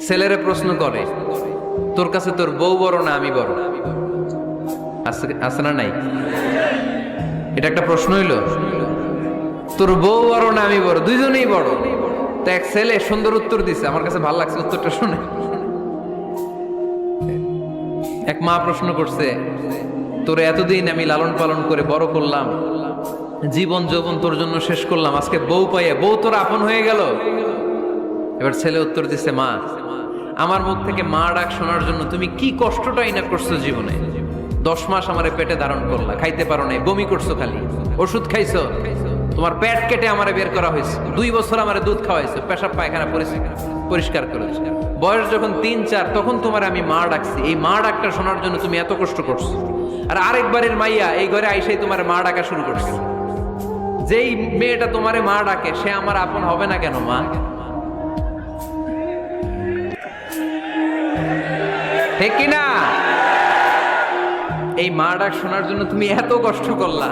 ছেলেরে প্রশ্ন করে, তোর কাছে তোর বউ বড় না আমি বড়? আছে না নাই? এটা একটা প্রশ্ন হইল। তোর বউ বড় না আমি বড়? দুইজনেই বড়। তো এক ছেলে সুন্দর উত্তর দিছে, আমার কাছে ভালো লাগছে উত্তরটা শুনে। এক মা প্রশ্ন করছে, তোরে এতদিন আমি লালন পালন করে বড় করলাম, জীবন যৌবন তোর জন্য শেষ করলাম, আজকে বউ পাইয়া বউ তোর আপন হয়ে গেল। এবার ছেলে উত্তর দিছে, মা, আমার মুখ থেকে মা ডাক শোনার জন্য তুমি কি কষ্টটাই না করছো জীবনে। 10 মাস আমারে পেটে ধারণ করলা, খাইতে পারো নাই, বমি করছো, খালি ওষুধ খাইছো, তোমার পেট কেটে আমারে বের করা হয়েছে, 2 বছর আমারে দুধ খাওয়াইছো, পেশাব পায়খানা পরিষ্কার করেছো। বয়স যখন 3-4 তখন তোমার আমি মা ডাকছি, এই মা ডাকটা শোনার জন্য তুমি এত কষ্ট করছো। আর আরেকবারের মাইয়া এই ঘরে আইসাই তোমার মা ডাকা শুরু করছে। যেই মেয়েটা তোমারে মা ডাকে সে আমার আপন হবে না কেন মা? ঠিক কিনা? এই মা ডাক শোনার জন্য তুমি এত কষ্ট করলা।